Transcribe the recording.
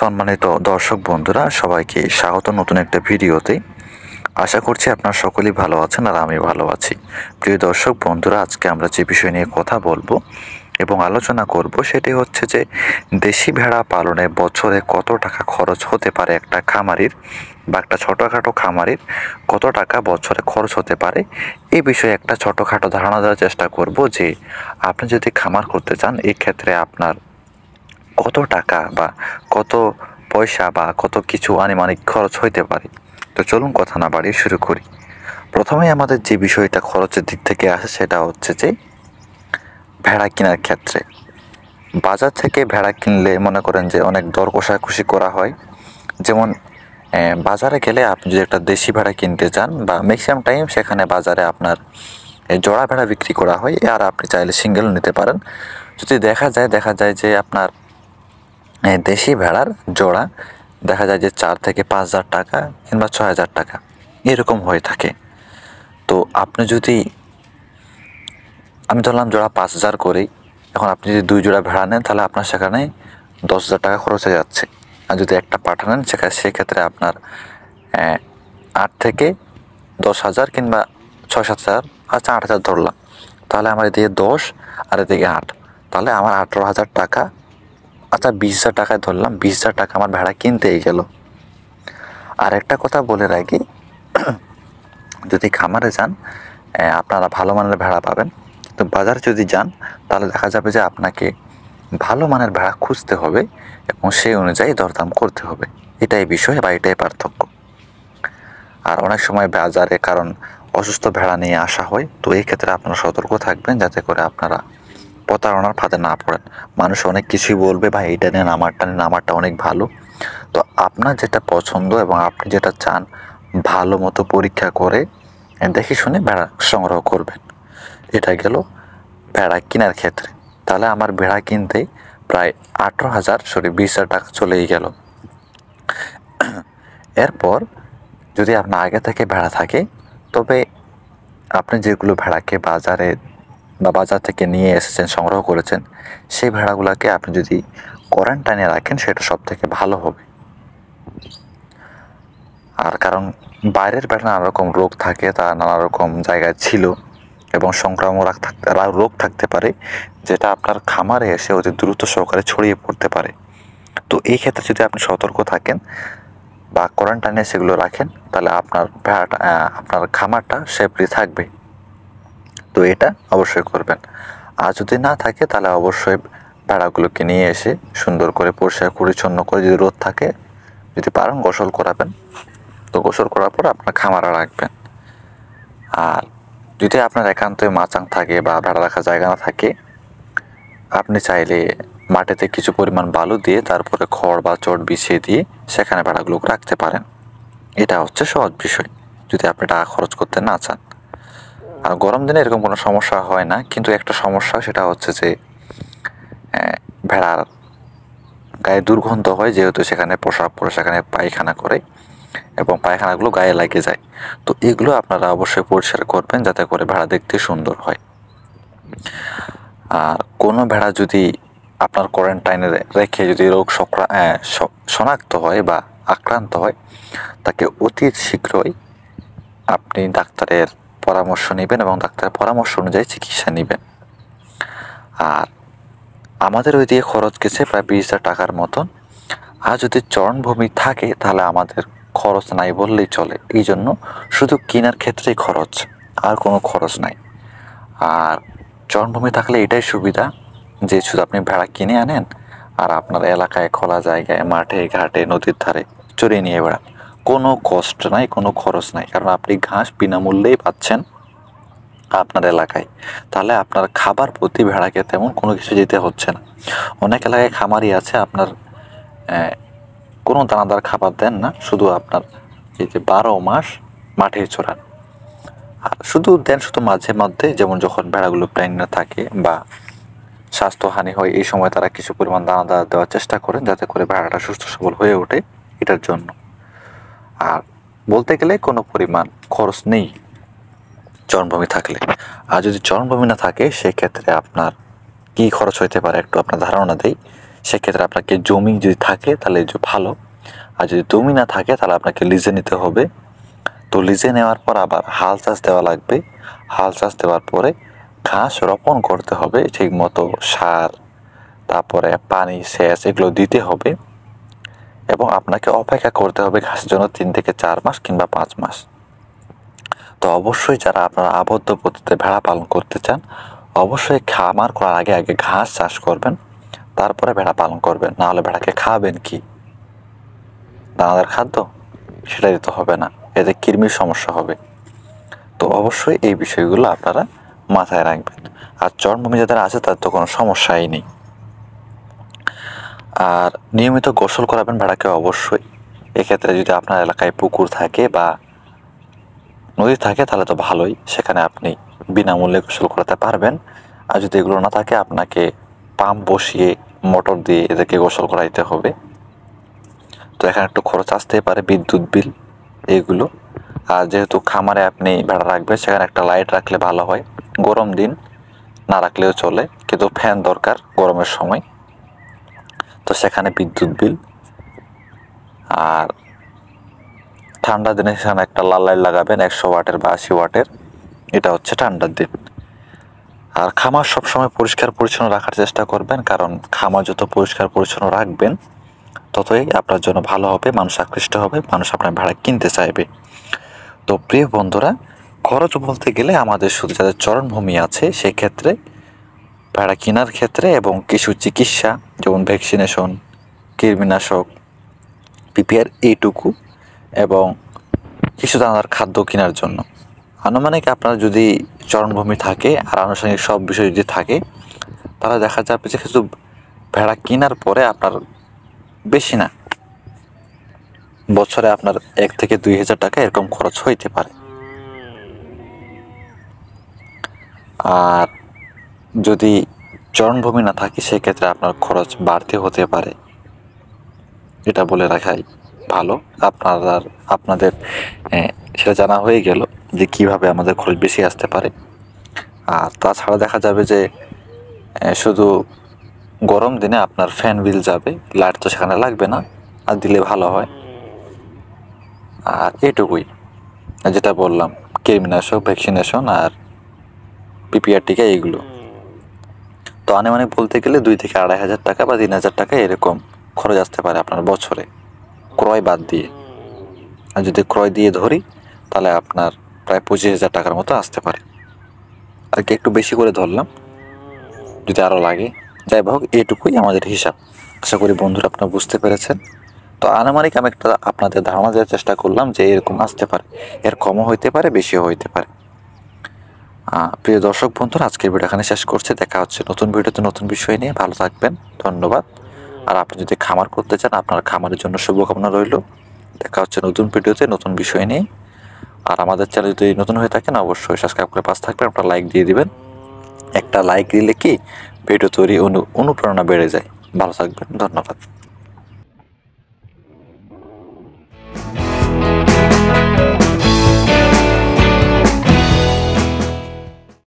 সম্মানিত দর্শক বন্ধুরা, সবাইকে স্বাগত নতুন একটা ভিডিওতে। আশা করছি আপনারা সকলেই ভালো আছেন আর আমি ভালো আছি। প্রিয় দর্শক বন্ধুরা, আজকে আমরা যে বিষয় নিয়ে কথা বলবো এবং আলোচনা করব সেটি হচ্ছে যে দেশি ভেড়া পালনে বছরে কত টাকা খরচ হতে পারে একটা খামারির বা একটা ছোটোখাটো খামারির কত টাকা বছরে খরচ হতে পারে। এই বিষয়ে একটা ছোটোখাটো ধারণা দেওয়ার চেষ্টা করব যে আপনি যদি খামার করতে চান এই ক্ষেত্রে আপনার কত টাকা বা কত পয়সা বা কত কিছু আনুমানিক খরচ হইতে পারে। তো চলুন কথা না বাড়িয়ে শুরু করি। প্রথমেই আমাদের যে বিষয়টা খরচের দিক থেকে আসে সেটা হচ্ছে যে ভেড়া কেনার ক্ষেত্রে বাজার থেকে ভেড়া কিনলে মনে করেন যে অনেক দর কষাকষি করা হয়। যেমন বাজারে গেলে আপনি যদি একটা দেশি ভেড়া কিনতে চান বা ম্যাক্সিমাম টাইম সেখানে বাজারে আপনার জোড়া ভেড়া বিক্রি করা হয়, আর আপনি চাইলে সিঙ্গেল নিতে পারেন। যদি দেখা যায় যে আপনার দেশি ভেড়ার জোড়া দেখা যায় যে 4 থেকে 5,000 টাকা কিংবা 6,000 টাকা এরকম হয়ে থাকে। তো আপনি যদি আমি ধরলাম জোড়া 5,000 করেই, এখন আপনি যদি 2 জোড়া ভেড়া নেন তাহলে আপনার সেখানে 10,000 টাকা খরচ হয়ে যাচ্ছে। আর যদি একটা পাঠা নেন সেক্ষেত্রে আপনার 8 থেকে 10,000 কিংবা 6-7,000, আচ্ছা 8,000 ধরলাম, তাহলে আমার এদিকে 10 আর এদিকে 8, তাহলে আমার 18,000 টাকা, আচ্ছা 20,000 টাকায় ধরলাম, 20,000 টাকা আমার ভেড়া কিনতেই গেল। আর একটা কথা বলে রাখি, যদি খামারে যান আপনারা ভালো মানের ভেড়া পাবেন, তো বাজারে যদি যান তাহলে দেখা যাবে যে আপনাকে ভালো মানের ভেড়া খুঁজতে হবে এবং সেই অনুযায়ী দরদাম করতে হবে। এটাই বিষয় বা এটাই পার্থক্য। আর অনেক সময় বাজারে কারণ অসুস্থ ভেড়া নিয়ে আসা হয়, তো এই ক্ষেত্রে আপনারা সতর্ক থাকবেন যাতে করে আপনারা প্রতারণার ফাঁদে না পড়েন। মানুষ অনেক কিছুই বলবে, ভাই এটা নেন, আমারটা নেন, আমারটা অনেক ভালো। তো আপনার যেটা পছন্দ এবং আপনি যেটা চান ভালো মতো পরীক্ষা করে দেখে শুনে ভেড়া সংগ্রহ করবেন। এটা গেল ভেড়া কেনার ক্ষেত্রে। তাহলে আমার ভেড়া কিনতে প্রায় 20,000 টাকা চলেই গেল। এরপর যদি আপনার আগে থেকে ভেড়া থাকে, তবে আপনি যেগুলো ভেড়াকে বাজার থেকে নিয়ে এসেছেন, সংগ্রহ করেছেন, সেই ভেড়াগুলোকে আপনি যদি কোয়ারেন্টাইনে রাখেন সেটা সব থেকে ভালো হবে। আর কারণ বাইরের ভেড়া নানা রকম রোগ থাকে, তারা নানা রকম জায়গায় ছিল এবং সংক্রামক রোগ থাকতে পারে, যেটা আপনার খামারে এসে অতি দ্রুত সহকারে ছড়িয়ে পড়তে পারে। তো এই ক্ষেত্রে যদি আপনি সতর্ক থাকেন বা কোয়ারেন্টাইনে সেগুলো রাখেন, তাহলে আপনার খামারটা সেফলি থাকবে। তো এটা অবশ্যই করবেন। আর যদি না থাকে তাহলে অবশ্যই ভেড়াগুলোকে নিয়ে এসে সুন্দর করে পরিষ্কার পরিচ্ছন্ন করে, যদি রোদ থাকে যদি পারেন গোসল করাবেন, তো গোসল করার পর আপনার খামারে রাখবেন। আর যদি আপনার একান্তই মাচাং থাকে বা ভেড়া রাখার জায়গা না থাকে, আপনি চাইলে মাটিতে কিছু পরিমাণ বালু দিয়ে তারপরে খড় বা চট বিছিয়ে দিয়ে সেখানে ভেড়াগুলোকে রাখতে পারেন। এটা হচ্ছে সহজ বিষয় যদি আপনি টাকা খরচ করতে না চান। আর গরম দিনে এরকম কোনো সমস্যা হয় না, কিন্তু একটা সমস্যা সেটা হচ্ছে যে ভেড়ার গায়ে দুর্গন্ধ হয়, যেহেতু সেখানে প্রসাব করে, সেখানে পায়খানা করে এবং পায়খানাগুলো গায়ে লাগে যায়। তো এগুলো আপনারা অবশ্যই পরিষ্কার করবেন যাতে করে ভেড়া দেখতে সুন্দর হয়। আর কোনো ভেড়া যদি আপনার কোয়ারেন্টাইনে রেখে যদি রোগ শনাক্ত হয় বা আক্রান্ত হয়, তাকে অতি শীঘ্রই আপনি ডাক্তারের পরামর্শ নেবেন এবং ডাক্তারের পরামর্শ অনুযায়ী চিকিৎসা নেবেন। আর আমাদের ওই দিয়ে খরচ গেছে প্রায় 20,000 টাকার মতন। আর যদি চরণভূমি থাকে তাহলে আমাদের খরচ নাই বললেই চলে। এই জন্য শুধু কেনার ক্ষেত্রেই খরচ, আর কোনো খরচ নাই। আর চরণভূমি থাকলে এটাই সুবিধা যে শুধু আপনি ভেড়া কিনে আনেন আর আপনার এলাকায় খোলা জায়গায়, মাঠে ঘাটে, নদীর ধারে চড়িয়ে নিয়ে বেড়ান, কোনো কষ্ট নাই, কোনো খরচ নাই, কারণ আপনি ঘাস বিনামূল্যেই পাচ্ছেন আপনার এলাকায়। তাহলে আপনার খাবার প্রতি ভেড়াকে তেমন কোনো কিছু দিতে হচ্ছে না। অনেক এলাকায় খামারই আছে আপনার কোনো দানাদার খাবার দেন না, শুধু আপনার এই যে 12 মাস মাঠে চড়ান, আর শুধু দেন শুধু মাঝে মধ্যে, যেমন যখন ভেড়াগুলো প্রেগন্যান্ট থাকে বা স্বাস্থ্যহানি হয়, এই সময় তারা কিছু পরিমাণ দানাদার দেওয়ার চেষ্টা করেন যাতে করে ভেড়াটা সুস্থ সবল হয়ে ওঠে, এটার জন্য। আর বলতে গেলে কোনো পরিমাণ খরচ নেই চরণভূমি থাকলে। আর যদি চরণভূমি না থাকে সেক্ষেত্রে আপনার কি খরচ হইতে পারে একটু আপনার ধারণা দেই। সেক্ষেত্রে আপনাকে জমি যদি থাকে তাহলে ভালো, আর যদি জমি না থাকে তাহলে আপনাকে লিজে নিতে হবে। তো লিজে নেওয়ার পর আবার হাল চাষ দেওয়া লাগবে। হাল চাষ দেওয়ার পরে ঘাস রোপণ করতে হবে ঠিক মতো, সার, তারপরে পানি, সেচ এগুলো দিতে হবে এবং আপনাকে অপেক্ষা করতে হবে ঘাসের জন্য 3 থেকে 4 মাস কিংবা 5 মাস। তো অবশ্যই যারা আপনারা আবদ্ধ পদ্ধতিতে ভেড়া পালন করতে চান, অবশ্যই খামার করার আগে আগে ঘাস চাষ করবেন, তারপরে ভেড়া পালন করবেন। না হলে ভেড়াকে খাওয়াবেন কি? দানাদার খাদ্য? সেটা দিতে হবে না, এতে কৃমির সমস্যা হবে। তো অবশ্যই এই বিষয়গুলো আপনারা মাথায় রাখবেন। আর চরমভূমি যাদের আছে তাদের তো কোনো সমস্যাই নেই। আর নিয়মিত গোসল করাবেন ভেড়াকে অবশ্যই। এক্ষেত্রে যদি আপনার এলাকায় পুকুর থাকে বা নদী থাকে তাহলে তো ভালোই, সেখানে আপনি বিনামূল্যে গোসল করাতে পারবেন। আর যদি এগুলো না থাকে আপনাকে পাম্প বসিয়ে মোটর দিয়ে এদেরকে গোসল করাইতে হবে। তো এখানে একটু খরচ আসতেই পারে, বিদ্যুৎ বিল এইগুলো। আর যেহেতু খামারে আপনি ভেড়া রাখবেন সেখানে একটা লাইট রাখলে ভালো হয়। গরম দিন না রাখলেও চলে, কিন্তু ফ্যান দরকার গরমের সময়। তো সেখানে বিদ্যুৎ বিল। আর ঠান্ডা দিনে সেখানে একটা লাল লাইট লাগাবেন 100 ওয়াটের বা 80 ওয়াটের, এটা হচ্ছে ঠান্ডার দিন। আর খামার সবসময় পরিষ্কার পরিচ্ছন্ন রাখার চেষ্টা করবেন, কারণ খামার যত পরিষ্কার পরিচ্ছন্ন রাখবেন ততই আপনার জন্য ভালো হবে, মানুষ আকৃষ্ট হবে, মানুষ আপনার ভেড়া কিনতে চাইবে। তো প্রিয় বন্ধুরা, খরচ বলতে গেলে আমাদের শুধু যাদের চরণভূমি আছে সেক্ষেত্রে ভেড়া কেনার ক্ষেত্রে এবং কিছু চিকিৎসা যেমন ভ্যাকসিনেশন, কৃমিনাশক, পিপিআর এইটুকু এবং কিছু দানাদার খাদ্য কেনার জন্য আনুমানিক আপনার যদি চরণভূমি থাকে আর আনুষঙ্গিক সব বিষয় যদি থাকে তাহলে দেখা যাবে যে কিছু ভেড়া কেনার পরে আপনার বেশি না, বছরে আপনার 1 থেকে 2 হাজার টাকা এরকম খরচ হইতে পারে। আর যদি চরণভূমি না থাকে সেক্ষেত্রে আপনার খরচ বাড়তে হতে পারে, এটা বলে রাখাই ভালো। আপনাদের সেটা জানা হয়ে গেল যে কিভাবে আমাদের খরচ বেশি আসতে পারে। আর তাছাড়া দেখা যাবে যে শুধু গরম দিনে আপনার ফ্যান বিল যাবে, লাইট তো সেখানে লাগবে না, আর দিলে ভালো হয়। আর এটুকুই যেটা বললাম, কৃমিনাশক, ভ্যাকসিনেশন আর পিপিআর টিকা এইগুলো। তো আনুমানিক বলতে গেলে 2 থেকে 2.5 হাজার টাকা বা 3 হাজার টাকা এরকম খরচ আসতে পারে আপনার বছরে, ক্রয় বাদ দিয়ে। আর যদি ক্রয় দিয়ে ধরি তাহলে আপনার প্রায় 25,000 টাকার মতো আসতে পারে। আর কি একটু বেশি করে ধরলাম, যদি আরও লাগে। যাই হোক, এটুকুই আমাদের হিসাব। আশা করি বন্ধুরা আপনারা বুঝতে পেরেছেন। তো আনুমানিক আমি একটা আপনাদের ধারণা দেওয়ার চেষ্টা করলাম যে এরকম আসতে পারে, এর কমও হইতে পারে, বেশিও হইতে পারে। প্রিয় দর্শক বন্ধুরা, আজকের ভিডিও এখানে শেষ করছি। দেখা হচ্ছে নতুন ভিডিওতে নতুন বিষয় নিয়ে। ভালো থাকবেন, ধন্যবাদ। আর আপনি যদি খামার করতে চান আপনার খামারের জন্য শুভকামনা রইল। দেখা হচ্ছে নতুন ভিডিওতে নতুন বিষয় নিয়ে। আর আমাদের চ্যানেল যদি নতুন হয়ে থাকেন অবশ্যই সাবস্ক্রাইব করে পাশে থাকবেন, আপনারা লাইক দিয়ে দিবেন। একটা লাইক দিলে কি ভিডিও তৈরি অনুপ্রেরণা বেড়ে যায়। ভালো থাকবেন, ধন্যবাদ।